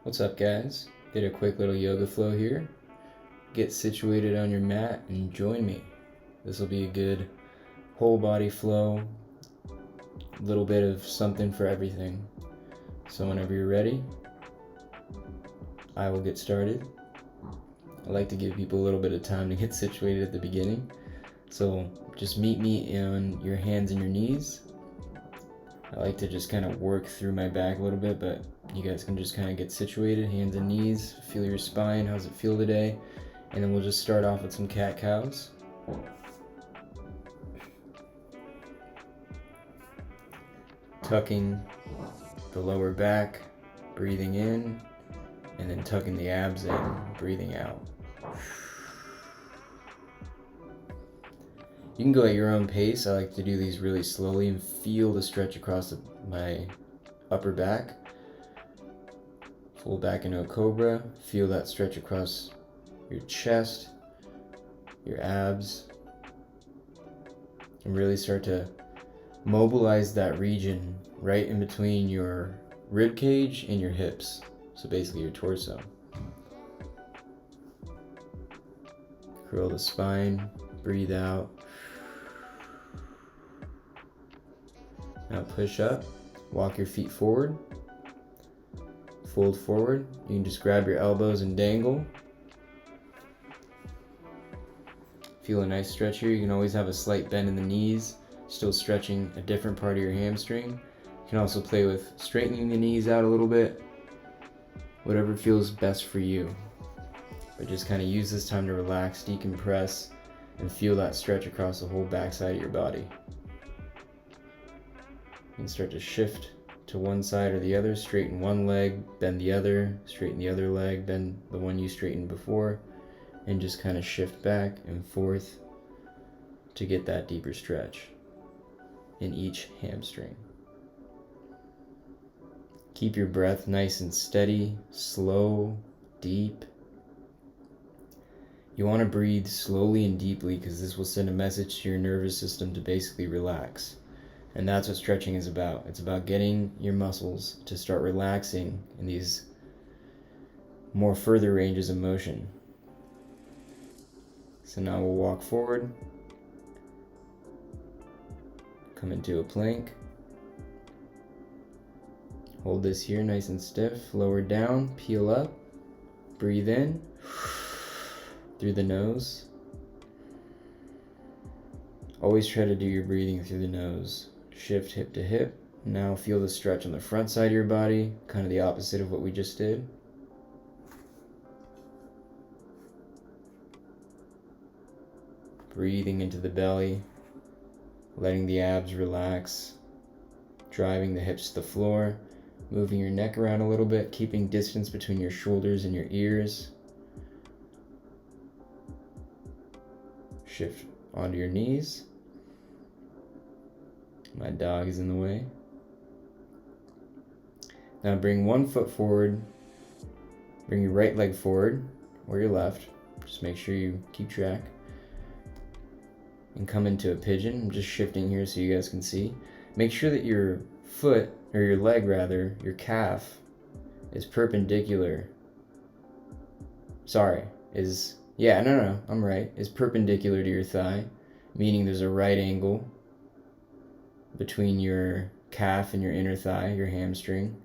What's up, guys? Did a quick little yoga flow here. Get situated on your mat and join me. This will be a good whole body flow, a little bit of something for everything. So whenever you're ready, I will get started. I like to give people a little bit of time to get situated at the beginning. So just meet me on your hands and your knees. I like to just kind of work through my back a little bit, but you guys can just kind of get situated, hands and knees, feel your spine, how's it feel today? And then we'll just start off with some cat-cows. Tucking the lower back, breathing in, and then tucking the abs in, breathing out. You can go at your own pace. I like to do these really slowly and feel the stretch across my upper back. Fold back into a cobra. Feel that stretch across your chest, your abs, and really start to mobilize that region right in between your rib cage and your hips. So basically your torso. Curl the spine, breathe out. Now push up, walk your feet forward, fold forward. You can just grab your elbows and dangle. Feel a nice stretch here. You can always have a slight bend in the knees, still stretching a different part of your hamstring. You can also play with straightening the knees out a little bit, whatever feels best for you. But just kind of use this time to relax, decompress, and feel that stretch across the whole backside of your body. You can start to shift to one side or the other, straighten one leg, bend the other, straighten the other leg, bend the one you straightened before, and just kind of shift back and forth to get that deeper stretch in each hamstring. Keep your breath nice and steady, slow, deep. You want to breathe slowly and deeply because this will send a message to your nervous system to basically relax. And that's what stretching is about. It's about getting your muscles to start relaxing in these more further ranges of motion. So now we'll walk forward, come into a plank, hold this here nice and stiff, lower down, peel up, breathe in through the nose. Always try to do your breathing through the nose. Shift hip to hip. Now feel the stretch on the front side of your body, kind of the opposite of what we just did. Breathing into the belly, letting the abs relax, driving the hips to the floor, moving your neck around a little bit, keeping distance between your shoulders and your ears. Shift onto your knees. My dog is in the way. Now bring one foot forward, bring your right leg forward, or your left, just make sure you keep track, and come into a pigeon. I'm just shifting here so you guys can see. Make sure that your foot, or your leg rather, your calf, is perpendicular. Is perpendicular to your thigh, meaning there's a right angle between your calf and your inner thigh, your hamstring.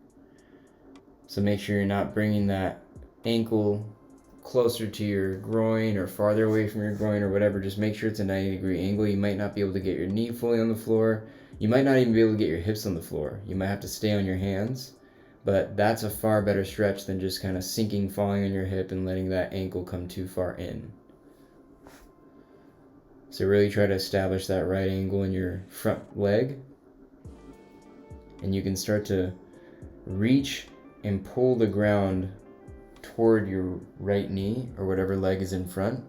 So make sure you're not bringing that ankle closer to your groin or farther away from your groin or whatever. Just make sure it's a 90-degree angle. You might not be able to get your knee fully on the floor. You might not even be able to get your hips on the floor. You might have to stay on your hands, but that's a far better stretch than just kind of sinking, falling on your hip and letting that ankle come too far in. So really try to establish that right angle in your front leg. And you can start to reach and pull the ground toward your right knee or whatever leg is in front.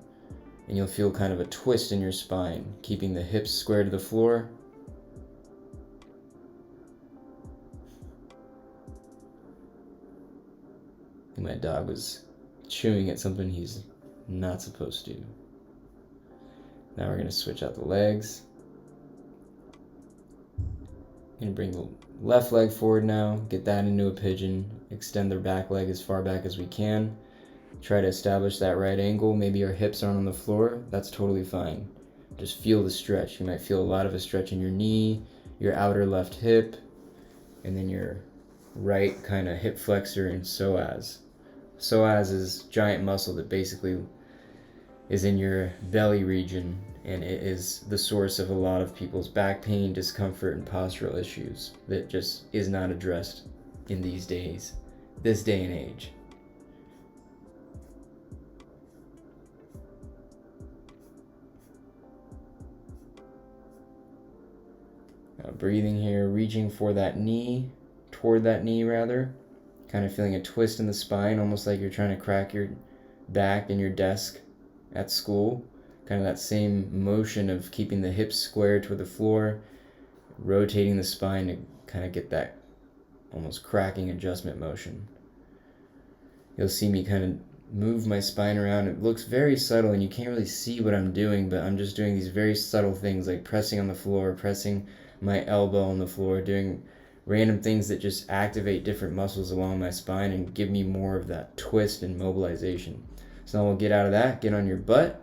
And you'll feel kind of a twist in your spine, keeping the hips square to the floor. My dog was chewing at something he's not supposed to. Now we're going to switch out the legs. I'm going to bring the left leg forward now, get that into a pigeon, extend their back leg as far back as we can. Try to establish that right angle. Maybe our hips aren't on the floor. That's totally fine. Just feel the stretch. You might feel a lot of a stretch in your knee, your outer left hip, and then your right kind of hip flexor and psoas. Psoas is giant muscle that basically is in your belly region, and it is the source of a lot of people's back pain, discomfort, and postural issues that just is not addressed in these days, this day and age. Now breathing here, reaching for that knee, toward that knee rather, kind of feeling a twist in the spine, almost like you're trying to crack your back in your desk at school. Kind of that same motion of keeping the hips square toward the floor, rotating the spine to kind of get that almost cracking adjustment motion. You'll see me kind of move my spine around. It looks very subtle and you can't really see what I'm doing, but I'm just doing these very subtle things like pressing on the floor, pressing my elbow on the floor, doing random things that just activate different muscles along my spine and give me more of that twist and mobilization. So now we'll get out of that, get on your butt,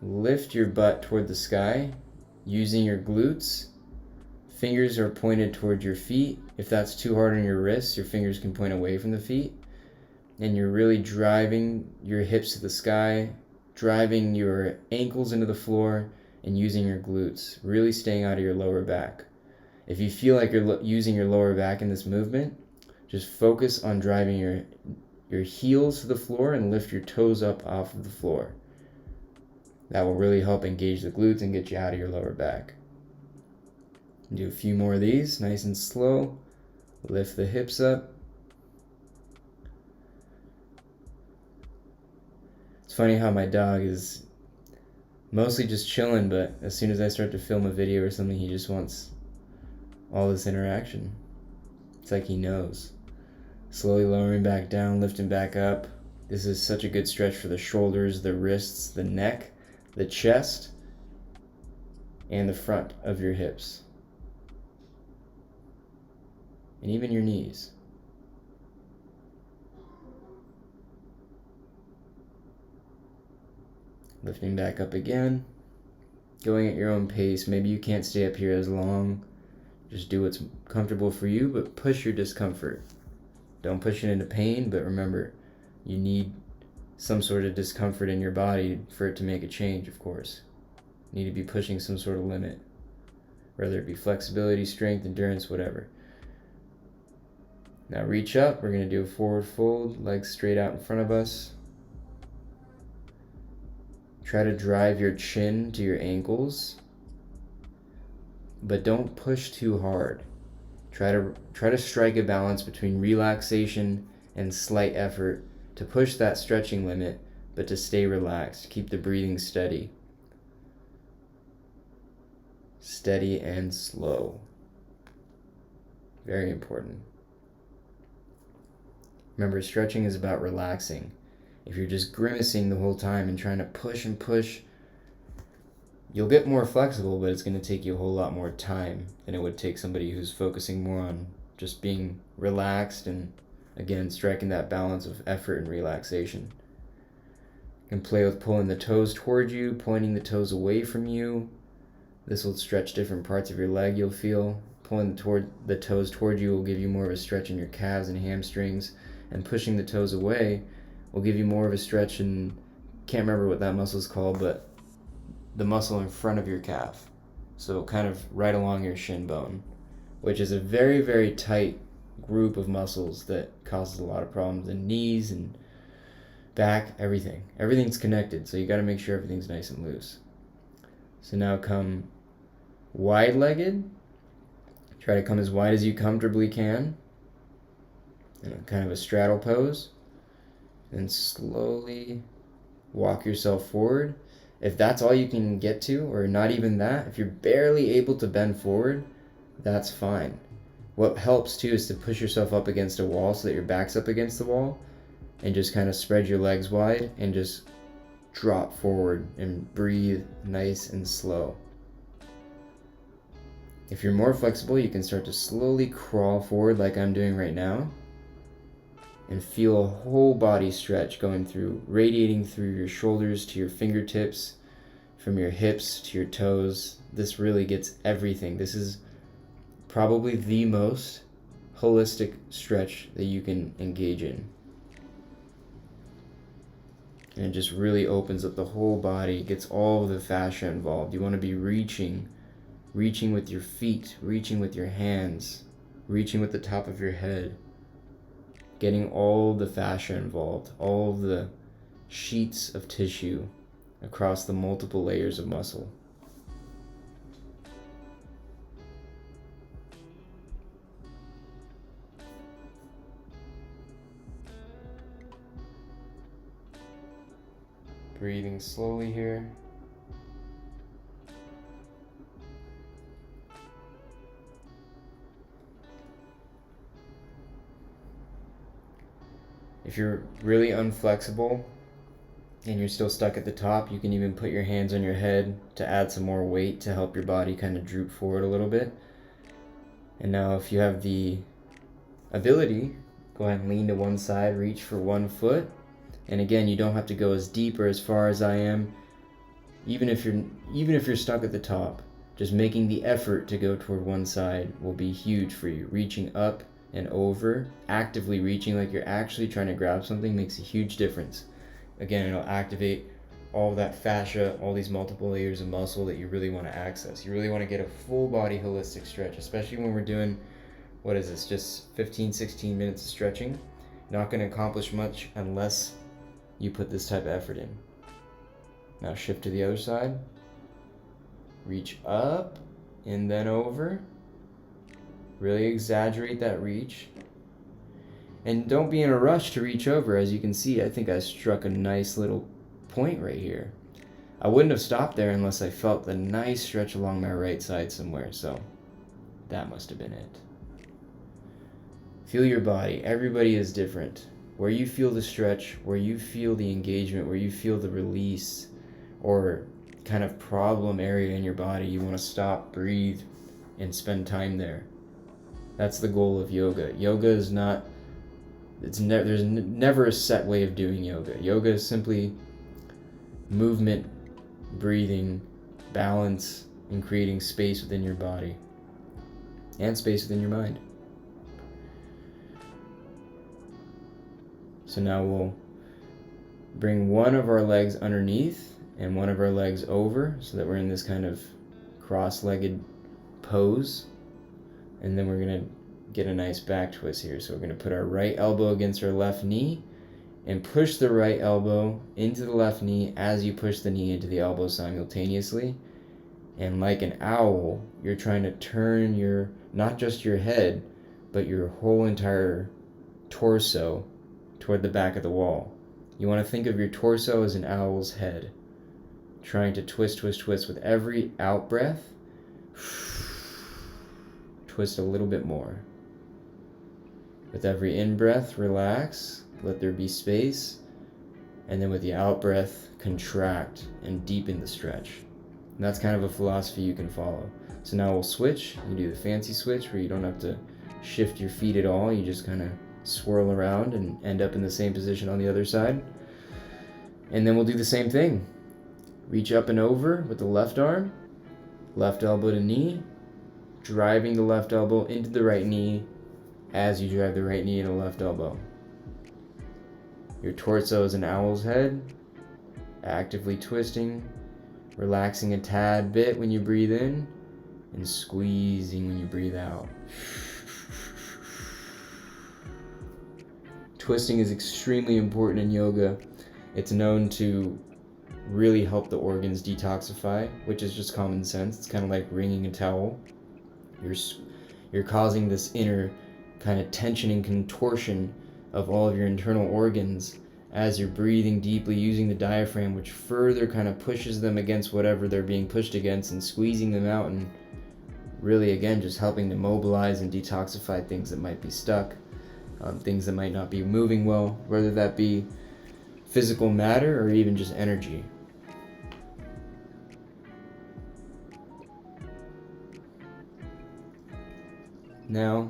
lift your butt toward the sky using your glutes. Fingers are pointed toward your feet. If that's too hard on your wrists, your fingers can point away from the feet. And you're really driving your hips to the sky, driving your ankles into the floor, and using your glutes, really staying out of your lower back. If you feel like you're using your lower back in this movement, just focus on driving your heels to the floor and lift your toes up off of the floor. That will really help engage the glutes and get you out of your lower back. Do a few more of these, nice and slow. Lift the hips up. It's funny how my dog is mostly just chilling, but as soon as I start to film a video or something, he just wants all this interaction. It's like he knows. Slowly lowering back down, lifting back up. This is such a good stretch for the shoulders, the wrists, the neck, the chest, and the front of your hips. And even your knees. Lifting back up again. Going at your own pace. Maybe you can't stay up here as long. Just do what's comfortable for you, but push your discomfort. Don't push it into pain, but remember, you need some sort of discomfort in your body for it to make a change, of course. You need to be pushing some sort of limit, whether it be flexibility, strength, endurance, whatever. Now reach up. We're going to do a forward fold, legs straight out in front of us. Try to drive your chin to your ankles, but don't push too hard. Try to strike a balance between relaxation and slight effort to push that stretching limit, but to stay relaxed. Keep the breathing steady. Steady and slow. Very important. Remember, stretching is about relaxing. If you're just grimacing the whole time and trying to push and push, you'll get more flexible, but it's going to take you a whole lot more time than it would take somebody who's focusing more on just being relaxed and, again, striking that balance of effort and relaxation. You can play with pulling the toes toward you, pointing the toes away from you. This will stretch different parts of your leg, you'll feel. Pulling the toes toward you will give you more of a stretch in your calves and hamstrings, and pushing the toes away will give you more of a stretch in, can't remember what that muscle is called, but the muscle in front of your calf. So kind of right along your shin bone, which is a very, very tight group of muscles that causes a lot of problems in knees and back, everything. Everything's connected, so you got to make sure everything's nice and loose. So now come wide-legged. Try to come as wide as you comfortably can. And kind of a straddle pose. And slowly walk yourself forward. If that's all you can get to, or not even that, if you're barely able to bend forward, that's fine. What helps too is to push yourself up against a wall so that your back's up against the wall, and just kind of spread your legs wide and just drop forward and breathe nice and slow. If you're more flexible, you can start to slowly crawl forward like I'm doing right now and feel a whole body stretch going through, radiating through your shoulders to your fingertips, from your hips to your toes. This really gets everything. This is probably the most holistic stretch that you can engage in. And it just really opens up the whole body, gets all of the fascia involved. You want to be reaching with your feet, reaching with your hands, reaching with the top of your head, getting all the fascia involved, all of the sheets of tissue across the multiple layers of muscle. Breathing slowly here. If you're really unflexible and you're still stuck at the top, you can even put your hands on your head to add some more weight to help your body kind of droop forward a little bit. And now if you have the ability, go ahead and lean to one side, reach for one foot. And again, you don't have to go as deep or as far as I am. Even if you're stuck at the top, just making the effort to go toward one side will be huge for you. Reaching up and over, actively reaching like you're actually trying to grab something makes a huge difference. Again, it'll activate all of that fascia, all these multiple layers of muscle that you really want to access. You really want to get a full body holistic stretch, especially when we're doing, what is this, just 15, 16 minutes of stretching. Not going to accomplish much unless you put this type of effort in. Now shift to the other side. Reach up and then over. Really exaggerate that reach. And don't be in a rush to reach over. As you can see, I think I struck a nice little point right here. I wouldn't have stopped there unless I felt the nice stretch along my right side somewhere, so that must have been it. Feel your body. Everybody is different. Where you feel the stretch, where you feel the engagement, where you feel the release or kind of problem area in your body, you want to stop, breathe, and spend time there. That's the goal of yoga. Yoga is not, there's never a set way of doing yoga. Yoga is simply movement, breathing, balance, and creating space within your body and space within your mind. So now we'll bring one of our legs underneath and one of our legs over so that we're in this kind of cross-legged pose. And then we're going to get a nice back twist here. So we're going to put our right elbow against our left knee and push the right elbow into the left knee as you push the knee into the elbow simultaneously. And like an owl, you're trying to turn your, not just your head, but your whole entire torso toward the back of the wall. You want to think of your torso as an owl's head, trying to twist with every out breath. Twist a little bit more. With every in breath, relax, let there be space, and then with the out breath, contract and deepen the stretch. And that's kind of a philosophy you can follow. So now we'll switch. You do the fancy switch where you don't have to shift your feet at all. You just kind of swirl around and end up in the same position on the other side. And then we'll do the same thing. Reach up and over with the left arm, left elbow to knee, driving the left elbow into the right knee as you drive the right knee into the left elbow. Your torso is an owl's head, actively twisting, relaxing a tad bit when you breathe in, and squeezing when you breathe out. Twisting is extremely important in yoga. It's known to really help the organs detoxify, which is just common sense. It's kind of like wringing a towel. You're causing this inner kind of tension and contortion of all of your internal organs as you're breathing deeply using the diaphragm, which further kind of pushes them against whatever they're being pushed against and squeezing them out, and really again just helping to mobilize and detoxify things that might be stuck, things that might not be moving well, whether that be physical matter or even just energy. Now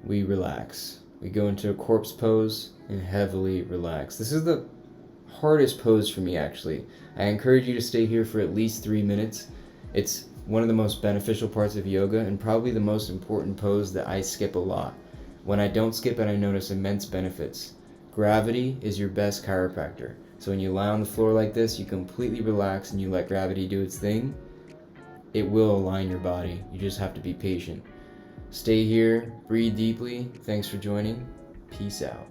we relax. We go into a corpse pose and heavily relax. This is the hardest pose for me, actually. I encourage you to stay here for at least 3 minutes. It's one of the most beneficial parts of yoga and probably the most important pose that I skip a lot. When I don't skip it, I notice immense benefits. Gravity is your best chiropractor. So when you lie on the floor like this, you completely relax and you let gravity do its thing. It will align your body. You just have to be patient. Stay here, breathe deeply. Thanks for joining. Peace out.